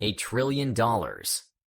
$1 trillion.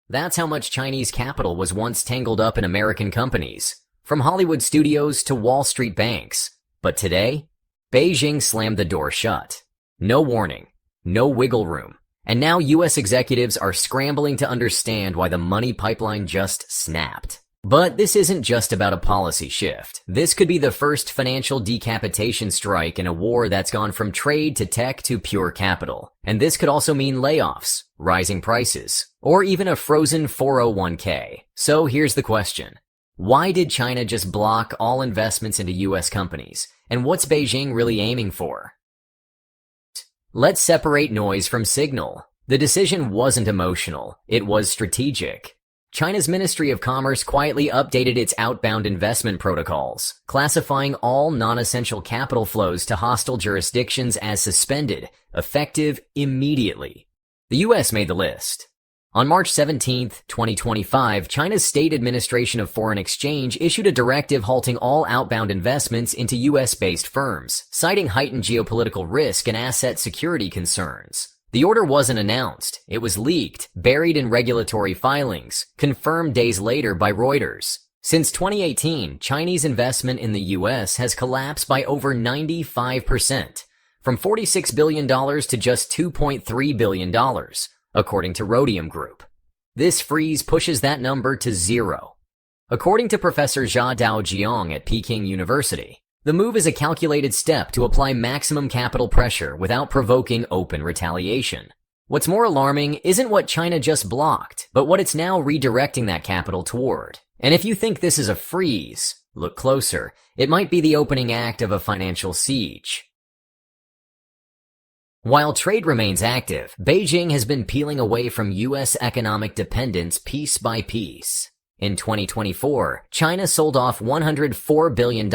That's how much Chinese capital was once tangled up in American companies, from Hollywood studios to Wall Street banks. But today, Beijing slammed the door shut. No warning, no wiggle room. And now US executives are scrambling to understand why the money pipeline just snapped. But this isn't just about a policy shift. This could be the first financial decapitation strike in a war that's gone from trade to tech to pure capital. And this could also mean layoffs, rising prices, or even a frozen 401k. So here's the question. Why did China just block all investments into US companies? And what's Beijing really aiming for? Let's separate noise from signal. The decision wasn't emotional, it was strategic. China's Ministry of Commerce quietly updated its outbound investment protocols, classifying all non-essential capital flows to hostile jurisdictions as suspended, effective immediately. The US made the list. On March 17, 2025, China's State Administration of Foreign Exchange issued a directive halting all outbound investments into US-based firms, citing heightened geopolitical risk and asset security concerns. The order wasn't announced. It was leaked, buried in regulatory filings, confirmed days later by Reuters. Since 2018, Chinese investment in the US has collapsed by over 95%, from $46 billion to just $2.3 billion. According to Rhodium Group. This freeze pushes that number to zero. According to Professor Zha Daojiang at Peking University, the move is a calculated step to apply maximum capital pressure without provoking open retaliation. What's more alarming isn't what China just blocked, but what it's now redirecting that capital toward. And if you think this is a freeze, look closer. It might be the opening act of a financial siege. While trade remains active, Beijing has been peeling away from US economic dependence piece by piece. In 2024, China sold off $104 billion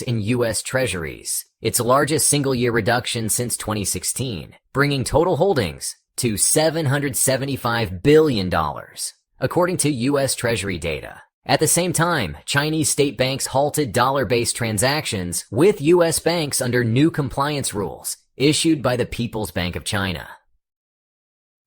in US treasuries, its largest single-year reduction since 2016, bringing total holdings to $775 billion, according to US Treasury data. At the same time, Chinese state banks halted dollar-based transactions with US banks under new compliance rules issued by the People's Bank of China.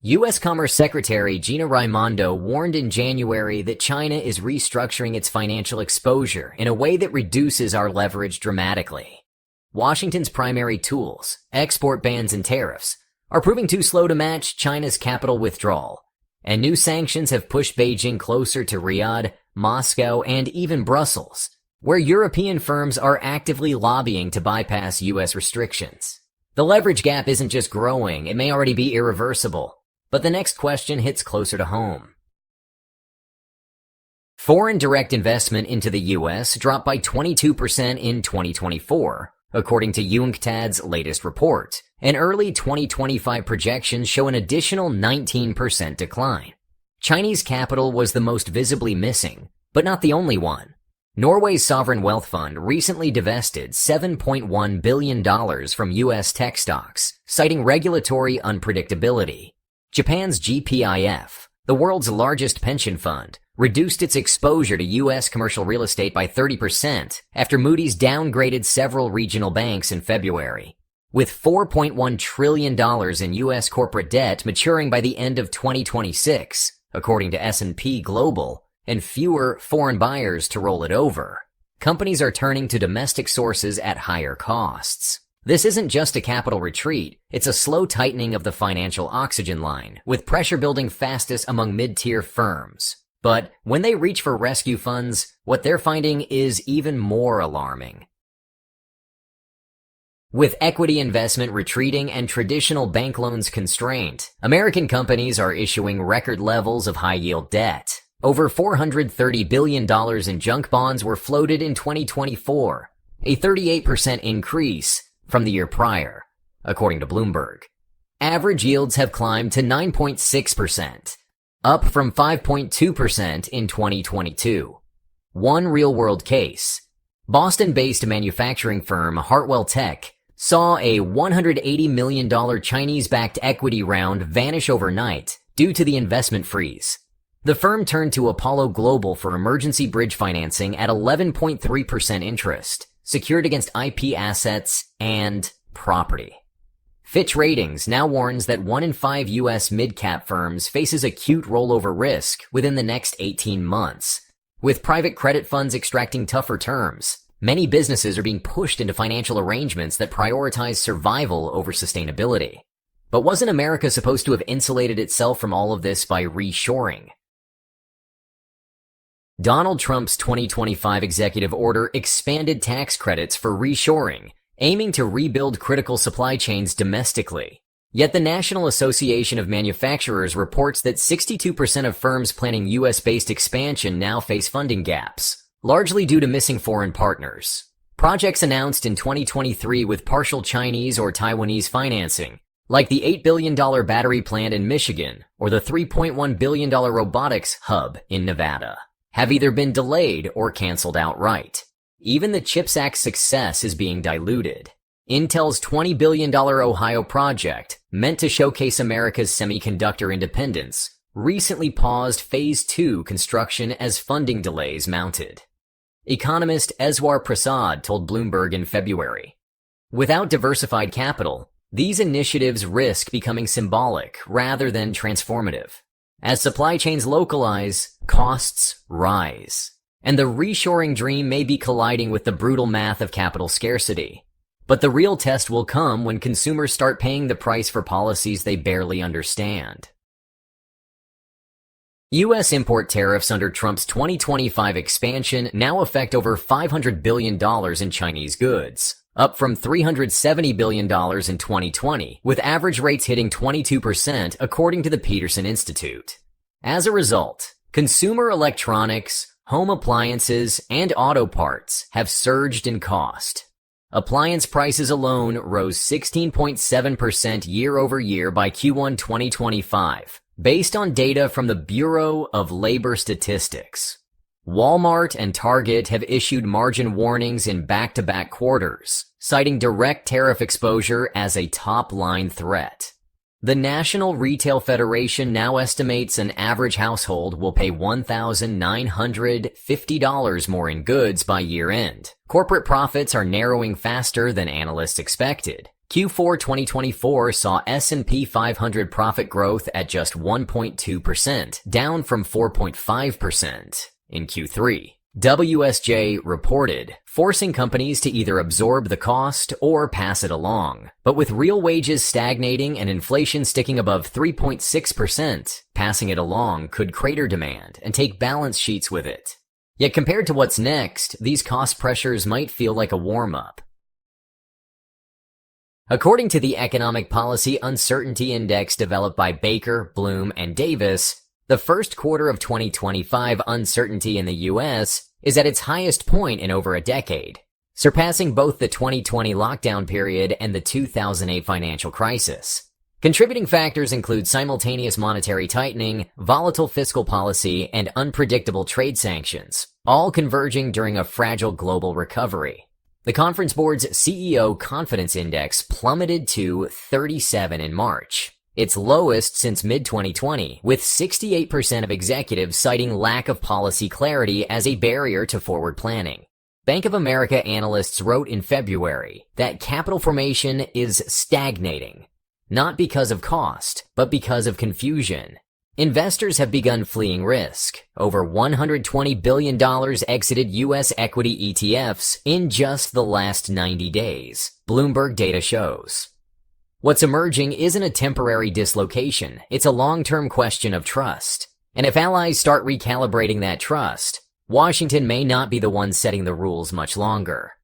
U.S. Commerce Secretary Gina Raimondo warned in January that China is restructuring its financial exposure in a way that reduces our leverage dramatically. Washington's primary tools, export bans and tariffs, are proving too slow to match China's capital withdrawal, and new sanctions have pushed Beijing closer to Riyadh, Moscow, and even Brussels, where European firms are actively lobbying to bypass U.S. restrictions. The leverage gap isn't just growing, it may already be irreversible. But the next question hits closer to home. Foreign direct investment into the US dropped by 22% in 2024, according to UNCTAD's latest report, and early 2025 projections show an additional 19% decline. Chinese capital was the most visibly missing, but not the only one. Norway's sovereign wealth fund recently divested $7.1 billion from U.S. tech stocks, citing regulatory unpredictability. Japan's GPIF, the world's largest pension fund, reduced its exposure to U.S. commercial real estate by 30% after Moody's downgraded several regional banks in February. With $4.1 trillion in U.S. corporate debt maturing by the end of 2026, according to S&P Global, and fewer foreign buyers to roll it over, companies are turning to domestic sources at higher costs. This isn't just a capital retreat, it's a slow tightening of the financial oxygen line, with pressure building fastest among mid-tier firms. But when they reach for rescue funds, what they're finding is even more alarming. With equity investment retreating and traditional bank loans constrained, American companies are issuing record levels of high-yield debt. Over $430 billion in junk bonds were floated in 2024, a 38% increase from the year prior, according to Bloomberg. Average yields have climbed to 9.6%, up from 5.2% in 2022. One real-world case. Boston-based manufacturing firm Hartwell Tech saw a $180 million Chinese-backed equity round vanish overnight due to the investment freeze. The firm turned to Apollo Global for emergency bridge financing at 11.3% interest, secured against IP assets and property. Fitch Ratings now warns that 1 in 5 U.S. mid-cap firms faces acute rollover risk within the next 18 months. With private credit funds extracting tougher terms, many businesses are being pushed into financial arrangements that prioritize survival over sustainability. But wasn't America supposed to have insulated itself from all of this by reshoring? Donald Trump's 2025 executive order expanded tax credits for reshoring, aiming to rebuild critical supply chains domestically. Yet the National Association of Manufacturers reports that 62% of firms planning U.S.-based expansion now face funding gaps, largely due to missing foreign partners. Projects announced in 2023 with partial Chinese or Taiwanese financing, like the $8 billion battery plant in Michigan or the $3.1 billion robotics hub in Nevada, have either been delayed or canceled outright. Even the CHIPS Act's success is being diluted. Intel's $20 billion Ohio project, meant to showcase America's semiconductor independence, recently paused Phase 2 construction as funding delays mounted. Economist Eswar Prasad told Bloomberg in February, "Without diversified capital, these initiatives risk becoming symbolic rather than transformative. As supply chains localize, costs rise. And the reshoring dream may be colliding with the brutal math of capital scarcity. But the real test will come when consumers start paying the price for policies they barely understand." U.S. import tariffs under Trump's 2025 expansion now affect over $500 billion in Chinese goods, up from $370 billion in 2020, with average rates hitting 22% according to the Peterson Institute. As a result, consumer electronics, home appliances, and auto parts have surged in cost. Appliance prices alone rose 16.7% year-over-year by Q1 2025, based on data from the Bureau of Labor Statistics. Walmart and Target have issued margin warnings in back-to-back quarters, citing direct tariff exposure as a top-line threat. The National Retail Federation now estimates an average household will pay $1,950 more in goods by year-end. Corporate profits are narrowing faster than analysts expected. Q4 2024 saw S&P 500 profit growth at just 1.2%, down from 4.5% in Q3. WSJ reported, forcing companies to either absorb the cost or pass it along. But with real wages stagnating and inflation sticking above 3.6%, passing it along could crater demand and take balance sheets with it. Yet compared to what's next, these cost pressures might feel like a warm-up. According to the Economic Policy Uncertainty Index developed by Baker, Bloom, and Davis, the first quarter of 2025 uncertainty in the U.S. is at its highest point in over a decade, surpassing both the 2020 lockdown period and the 2008 financial crisis. Contributing factors include simultaneous monetary tightening, volatile fiscal policy, and unpredictable trade sanctions, all converging during a fragile global recovery. The Conference Board's CEO Confidence Index plummeted to 37 in March, its lowest since mid-2020, with 68% of executives citing lack of policy clarity as a barrier to forward planning. Bank of America analysts wrote in February that capital formation is stagnating, not because of cost, but because of confusion. Investors have begun fleeing risk. Over $120 billion exited U.S. equity ETFs in just the last 90 days, Bloomberg data shows. What's emerging isn't a temporary dislocation, it's a long-term question of trust. And if allies start recalibrating that trust, Washington may not be the one setting the rules much longer.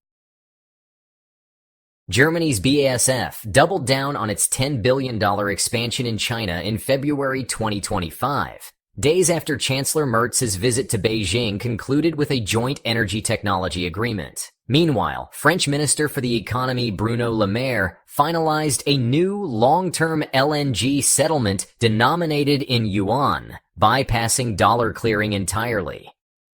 Germany's BASF doubled down on its $10 billion expansion in China in February 2025, days after Chancellor Merz's visit to Beijing concluded with a joint energy technology agreement. Meanwhile, French Minister for the Economy Bruno Le Maire finalized a new long-term LNG settlement denominated in yuan, bypassing dollar clearing entirely.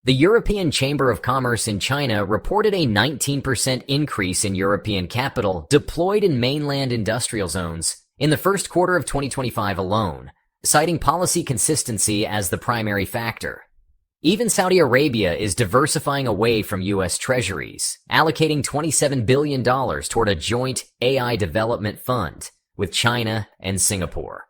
The European Chamber of Commerce in China reported a 19% increase in European capital deployed in mainland industrial zones in the first quarter of 2025 alone, citing policy consistency as the primary factor. Even Saudi Arabia is diversifying away from U.S. treasuries, allocating $27 billion toward a joint AI development fund, with China and Singapore.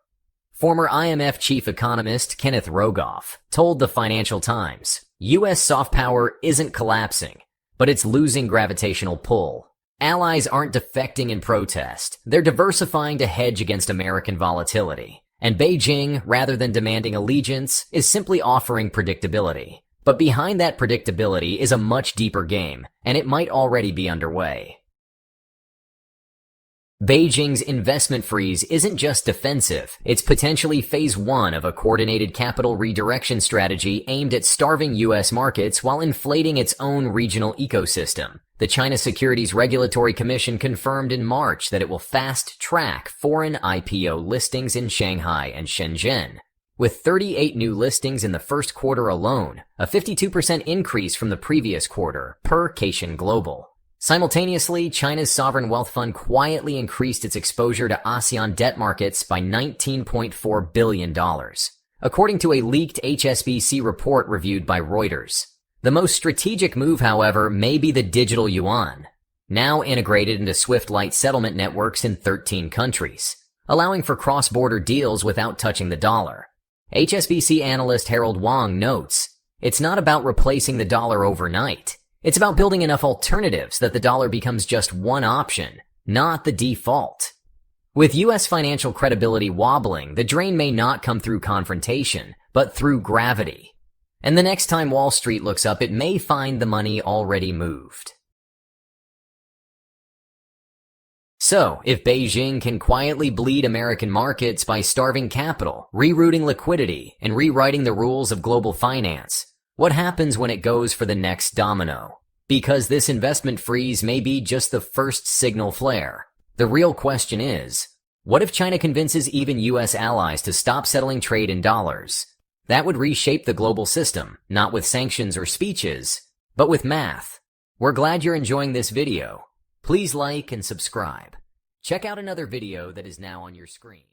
Former IMF chief economist Kenneth Rogoff told the Financial Times, U.S. soft power isn't collapsing, but it's losing gravitational pull. Allies aren't defecting in protest. They're diversifying to hedge against American volatility. And Beijing, rather than demanding allegiance, is simply offering predictability. But behind that predictability is a much deeper game, and it might already be underway. Beijing's investment freeze isn't just defensive, it's potentially phase one of a coordinated capital redirection strategy aimed at starving U.S. markets while inflating its own regional ecosystem. The China Securities Regulatory Commission confirmed in March that it will fast-track foreign IPO listings in Shanghai and Shenzhen, with 38 new listings in the first quarter alone, a 52% increase from the previous quarter, per Caixin Global. Simultaneously, China's sovereign wealth fund quietly increased its exposure to ASEAN debt markets by $19.4 billion, according to a leaked HSBC report reviewed by Reuters. The most strategic move, however, may be the digital yuan, now integrated into SWIFT-like settlement networks in 13 countries, allowing for cross-border deals without touching the dollar. HSBC analyst Harold Wong notes, it's not about replacing the dollar overnight. It's about building enough alternatives that the dollar becomes just one option, not the default. With U.S. financial credibility wobbling, the drain may not come through confrontation, but through gravity. And the next time Wall Street looks up, it may find the money already moved. So, if Beijing can quietly bleed American markets by starving capital, rerouting liquidity, and rewriting the rules of global finance, what happens when it goes for the next domino? Because this investment freeze may be just the first signal flare. The real question is, what if China convinces even U.S. allies to stop settling trade in dollars? That would reshape the global system, not with sanctions or speeches, but with math. We're glad you're enjoying this video. Please like and subscribe. Check out another video that is now on your screen.